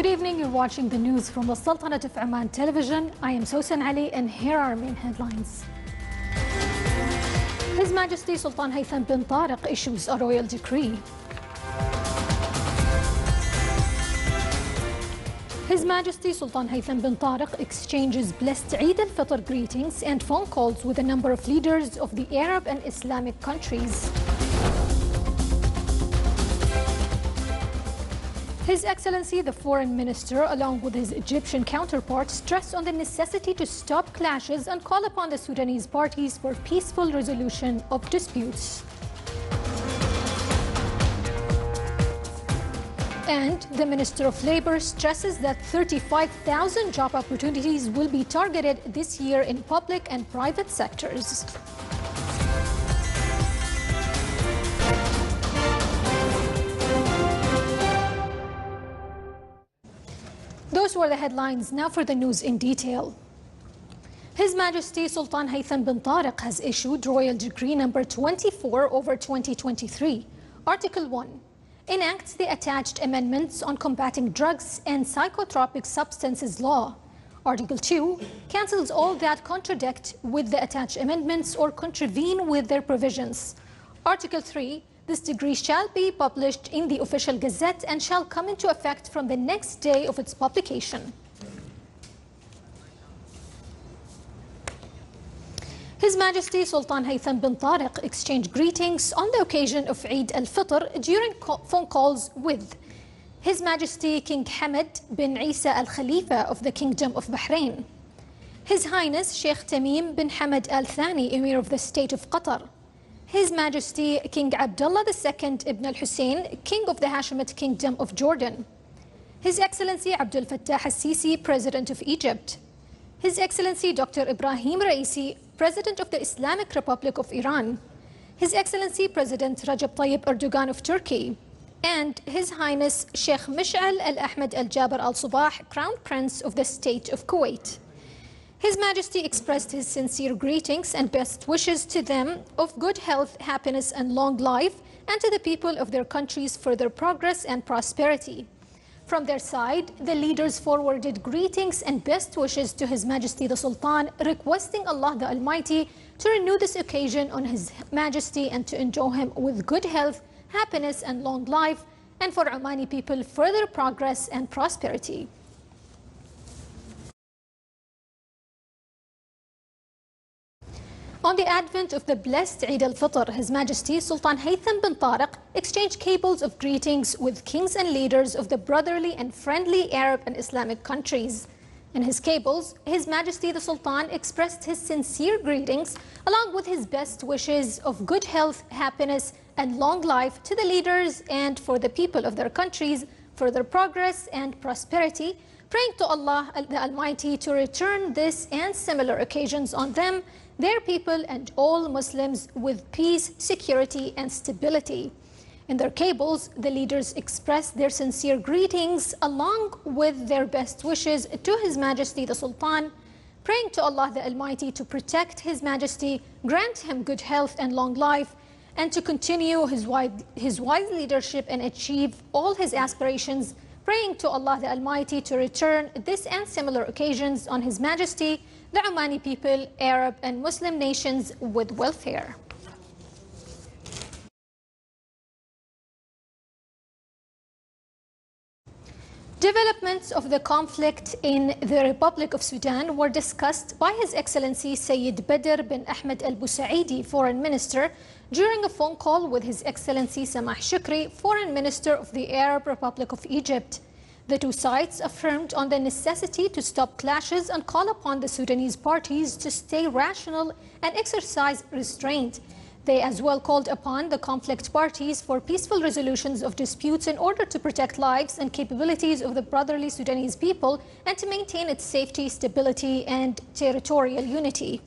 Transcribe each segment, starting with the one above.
Good evening, you're watching the news from the Sultanate of Oman television. I am Sosan Ali and here are our main headlines. His Majesty Sultan Haytham bin Tariq issues a royal decree. His Majesty Sultan Haytham bin Tariq exchanges blessed Eid al-Fitr greetings and phone calls with a number of leaders of the Arab and Islamic countries. His Excellency the Foreign Minister, along with his Egyptian counterpart, stressed on the necessity to stop clashes and call upon the Sudanese parties for peaceful resolution of disputes. And the Minister of Labour stresses that 35,000 job opportunities will be targeted this year in public and private sectors. Those were the headlines. Now for the news in detail. His Majesty Sultan Haytham bin Tariq has issued Royal Decree number 24/2023. Article 1 enacts the attached amendments on combating drugs and psychotropic substances law. Article 2 cancels all that contradict with the attached amendments or contravene with their provisions. Article 3 this decree shall be published in the official gazette and shall come into effect from the next day of its publication. His Majesty Sultan Haytham bin Tariq exchanged greetings on the occasion of Eid al-Fitr during phone calls with His Majesty King Hamad bin Isa al-Khalifa of the Kingdom of Bahrain, His Highness Sheikh Tamim bin Hamad al-Thani, Emir of the State of Qatar, His Majesty King Abdullah II ibn al-Hussein, King of the Hashemite Kingdom of Jordan, His Excellency Abdul Fattah al-Sisi, President of Egypt, His Excellency Dr. Ibrahim Raisi, President of the Islamic Republic of Iran, His Excellency President Recep Tayyip Erdogan of Turkey, and His Highness Sheikh Mish'al al-Ahmed al-Jaber al-Sabah, Crown Prince of the State of Kuwait. His Majesty expressed his sincere greetings and best wishes to them of good health, happiness and long life, and to the people of their countries for their progress and prosperity. From their side, the leaders forwarded greetings and best wishes to His Majesty the Sultan, requesting Allah the Almighty to renew this occasion on His Majesty and to enjoy him with good health, happiness and long life, and for Omani people further progress and prosperity. On the advent of the blessed Eid al-Fitr, His Majesty Sultan Haytham bin Tariq exchanged cables of greetings with kings and leaders of the brotherly and friendly Arab and Islamic countries. In his cables, His Majesty the Sultan expressed his sincere greetings along with his best wishes of good health, happiness and long life to the leaders and for the people of their countries, further progress and prosperity, praying to Allah the Almighty to return this and similar occasions on them, their people and all Muslims with peace, security and stability. In their cables, the leaders expressed their sincere greetings along with their best wishes to His Majesty the Sultan, praying to Allah the Almighty to protect His Majesty, grant him good health and long life, and to continue his wise leadership and achieve all his aspirations, praying to Allah the Almighty to return this and similar occasions on His Majesty, the Omani people, Arab and Muslim nations with welfare. Developments of the conflict in the Republic of Sudan were discussed by His Excellency Sayyid Badr bin Ahmed al-Busaidi, Foreign Minister, during a phone call with His Excellency Samah Shukri, Foreign Minister of the Arab Republic of Egypt. The two sides affirmed on the necessity to stop clashes and call upon the Sudanese parties to stay rational and exercise restraint. They as well called upon the conflict parties for peaceful resolutions of disputes in order to protect lives and capabilities of the brotherly Sudanese people and to maintain its safety, stability and territorial unity.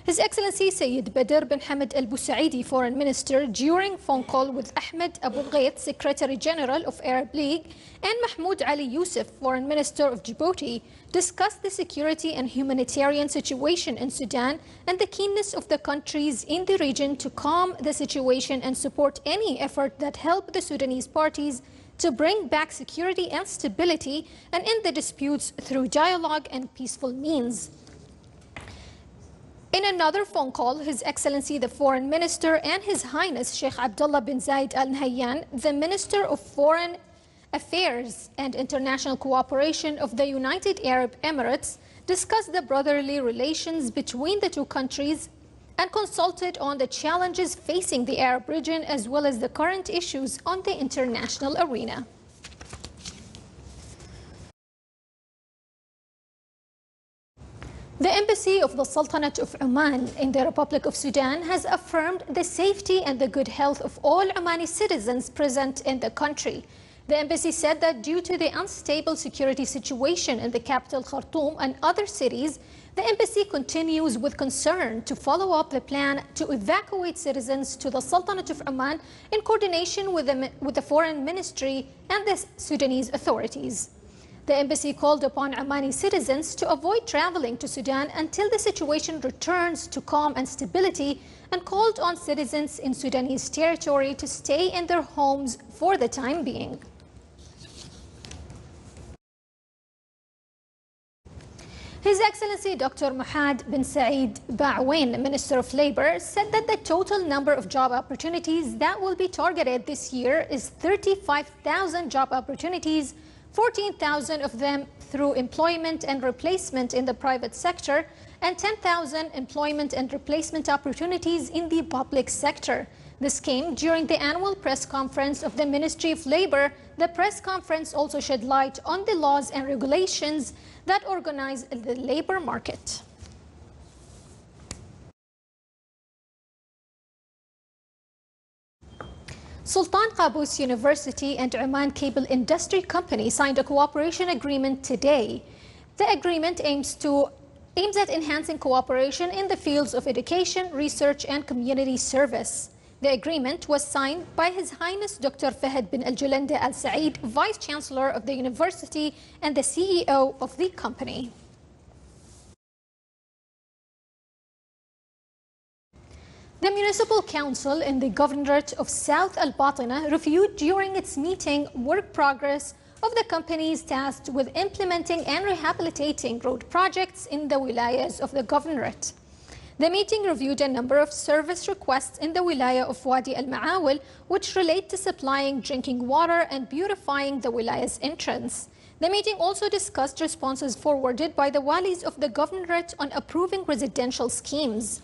His Excellency Sayyid Badr bin Hamad al-Busaidi, Foreign Minister, during phone call with Ahmed Abu Ghait, Secretary General of Arab League, and Mahmoud Ali Yusuf, Foreign Minister of Djibouti, discussed the security and humanitarian situation in Sudan and the keenness of the countries in the region to calm the situation and support any effort that help the Sudanese parties to bring back security and stability and end the disputes through dialogue and peaceful means. In another phone call, His Excellency the Foreign Minister and His Highness Sheikh Abdullah bin Zayed Al Nahyan, the Minister of Foreign Affairs and International Cooperation of the United Arab Emirates, discussed the brotherly relations between the two countries and consulted on the challenges facing the Arab region as well as the current issues on the international arena. The Embassy of the Sultanate of Oman in the Republic of Sudan has affirmed the safety and the good health of all Omani citizens present in the country. The embassy said that due to the unstable security situation in the capital Khartoum and other cities, the embassy continues with concern to follow up the plan to evacuate citizens to the Sultanate of Oman in coordination with the Foreign Ministry and the Sudanese authorities. The embassy called upon Omani citizens to avoid traveling to Sudan until the situation returns to calm and stability, and called on citizens in Sudanese territory to stay in their homes for the time being. His Excellency Dr. Muhammad bin Saeed Ba'win, Minister of Labor, said that the total number of job opportunities that will be targeted this year is 35,000 job opportunities, 14,000 of them through employment and replacement in the private sector, and 10,000 employment and replacement opportunities in the public sector. This came during the annual press conference of the Ministry of Labor. The press conference also shed light on the laws and regulations that organize the labor market. Sultan Qaboos University and Oman Cable Industry Company signed a cooperation agreement today. The agreement aims at enhancing cooperation in the fields of education, research, and community service. The agreement was signed by His Highness Dr. Fahad bin Al-Julanda Al Saeed, Vice Chancellor of the University and the CEO of the company. The Municipal Council in the Governorate of South Al-Batina reviewed during its meeting work progress of the companies tasked with implementing and rehabilitating road projects in the wilayas of the Governorate. The meeting reviewed a number of service requests in the wilaya of Wadi Al-Ma'awil, which relate to supplying drinking water and beautifying the wilaya's entrance. The meeting also discussed responses forwarded by the walis of the Governorate on approving residential schemes.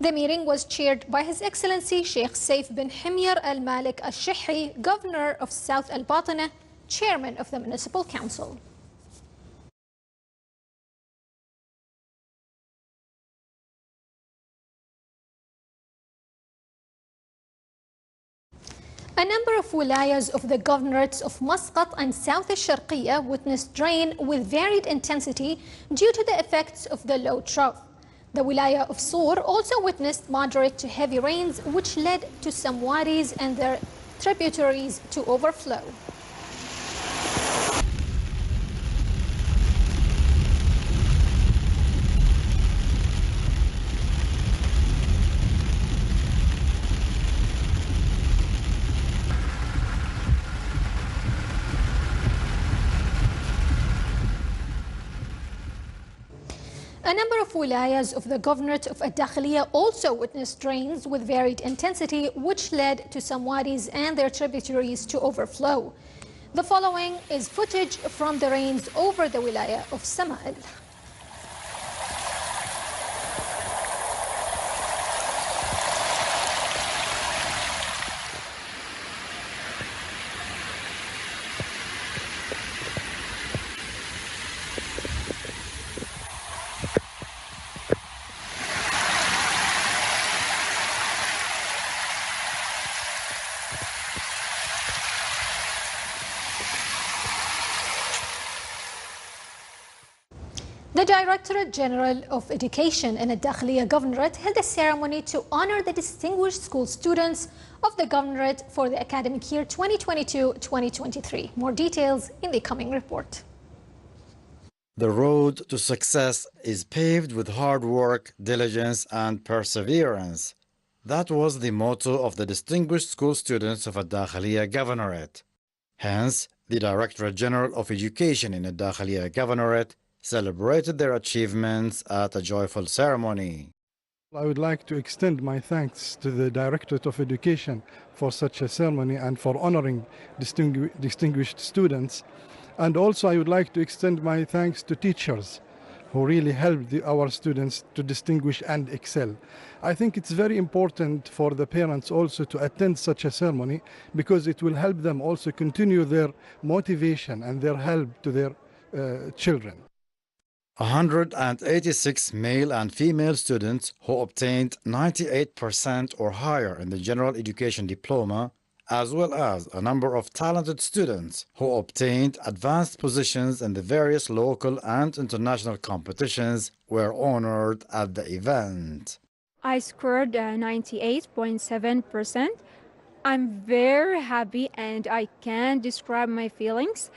The meeting was chaired by His Excellency Sheikh Saif bin Himyar Al-Malik Al-Shihi, Governor of South Al-Batina, Chairman of the Municipal Council. A number of wilayas of the governorates of Muscat and South Al-Sharqiyya witnessed rain with varied intensity due to the effects of the low trough. The wilaya of Sur also witnessed moderate to heavy rains, which led to some wadis and their tributaries to overflow. A number of wilayas of the Governorate of Ad-Dakhiliyya also witnessed rains with varied intensity, which led to some wadis and their tributaries to overflow. The following is footage from the rains over the wilaya of Sama'il. The Directorate General of Education in the Dakhliya Governorate held a ceremony to honor the distinguished school students of the Governorate for the academic year 2022-2023. More details in the coming report. The road to success is paved with hard work, diligence, and perseverance. That was the motto of the distinguished school students of Ad-Dakhliya Governorate. Hence, the Directorate General of Education in the Dakhliya Governorate celebrated their achievements at a joyful ceremony. I would like to extend my thanks to the Directorate of Education for such a ceremony and for honoring distinguished students. And also I would like to extend my thanks to teachers who really helped our students to distinguish and excel. I think it's very important for the parents also to attend such a ceremony because it will help them also continue their motivation and their help to their children. 186 male and female students who obtained 98% or higher in the General Education Diploma, as well as a number of talented students who obtained advanced positions in the various local and international competitions, were honored at the event. I scored 98.7%. I'm very happy and I can't describe my feelings.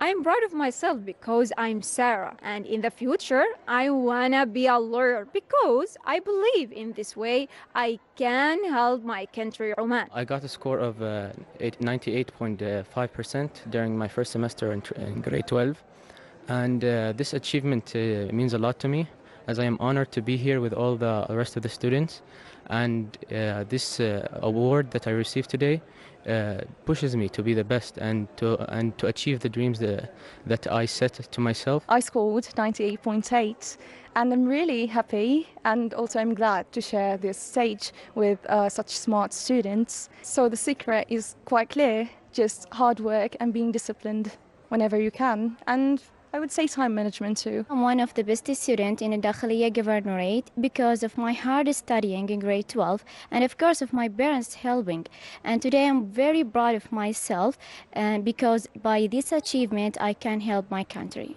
I'm proud of myself because I'm Sarah, and in the future I wanna be a lawyer because I believe in this way I can help my country, Oman. I got a score of 98.5% during my first semester in grade 12, and this achievement means a lot to me, as I am honored to be here with all the rest of the students, and this award that I received today pushes me to be the best and to achieve the dreams that I set to myself. I scored 98.8 and I'm really happy, and also I'm glad to share this stage with such smart students. So the secret is quite clear, just hard work and being disciplined whenever you can, and I would say time management too. I'm one of the best students in the Dakhliya Governorate because of my hard studying in grade 12 and of course of my parents helping. And today I'm very proud of myself because by this achievement I can help my country.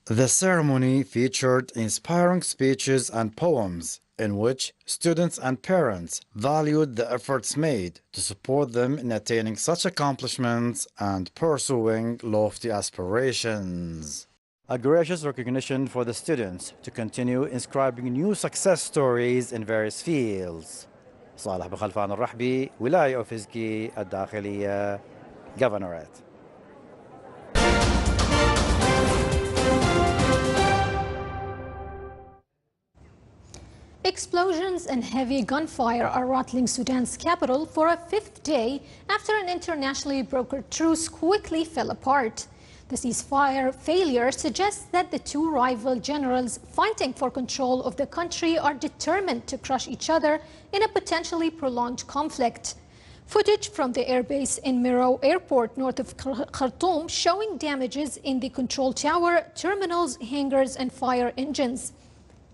The ceremony featured inspiring speeches and poems in which students and parents valued the efforts made to support them in attaining such accomplishments and pursuing lofty aspirations. A gracious recognition for the students to continue inscribing new success stories in various fields. صالح بن خلفان الرحبي، ولاية أوفيزكي، الداخلية، Governorate. Explosions and heavy gunfire are rattling Sudan's capital for a fifth day after an internationally brokered truce quickly fell apart. The ceasefire failure suggests that the two rival generals fighting for control of the country are determined to crush each other in a potentially prolonged conflict. Footage from the airbase in Miro Airport north of Khartoum showing damages in the control tower, terminals, hangars and fire engines.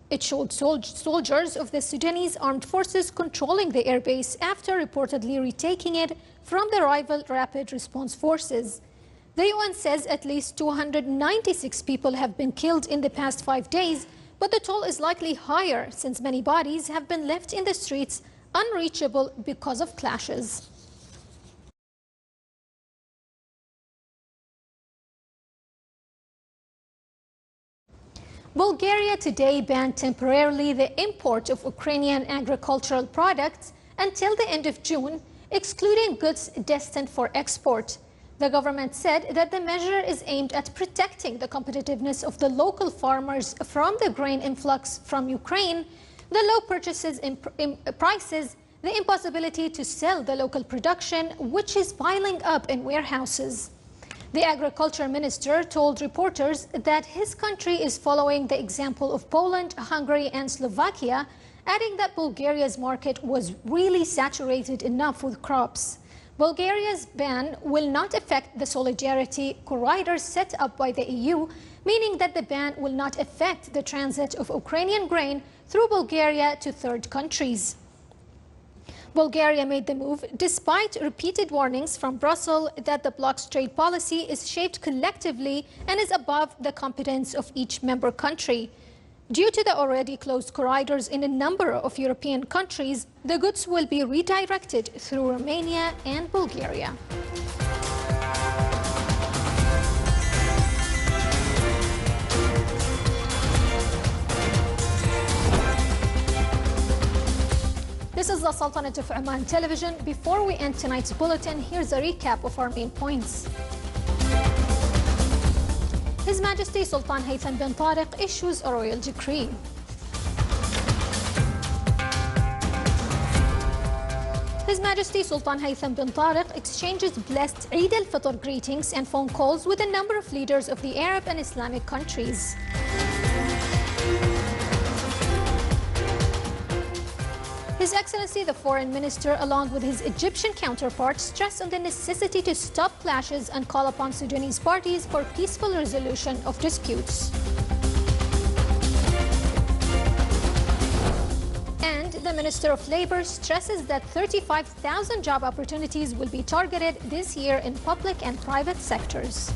It showed soldiers of the Sudanese armed forces controlling the airbase after reportedly retaking it from the rival rapid response forces. The UN says at least 296 people have been killed in the past 5 days, but the toll is likely higher since many bodies have been left in the streets unreachable because of clashes. Bulgaria today banned temporarily the import of Ukrainian agricultural products until the end of June, excluding goods destined for export. The government said that the measure is aimed at protecting the competitiveness of the local farmers from the grain influx from Ukraine, the low purchases prices, the impossibility to sell the local production, which is piling up in warehouses. The agriculture minister told reporters that his country is following the example of Poland, Hungary and Slovakia, adding that Bulgaria's market was really saturated enough with crops. Bulgaria's ban will not affect the solidarity corridors set up by the EU, meaning that the ban will not affect the transit of Ukrainian grain through Bulgaria to third countries. Bulgaria made the move despite repeated warnings from Brussels that the bloc's trade policy is shaped collectively and is above the competence of each member country. Due to the already closed corridors in a number of European countries, the goods will be redirected through Romania and Bulgaria. The This is the Sultanate of Oman television. Before we end tonight's bulletin, here's a recap of our main points. His Majesty Sultan Haytham bin Tariq issues a royal decree. His Majesty Sultan Haytham bin Tariq exchanges blessed Eid al-Fitr greetings and phone calls with a number of leaders of the Arab and Islamic countries. His Excellency the Foreign Minister, along with his Egyptian counterpart, stressed on the necessity to stop clashes and call upon Sudanese parties for peaceful resolution of disputes. And the Minister of Labour stresses that 35,000 job opportunities will be targeted this year in public and private sectors.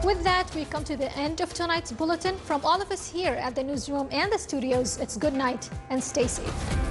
With that, we come to the end of tonight's bulletin. From all of us here at the newsroom and the studios, it's good night and stay safe.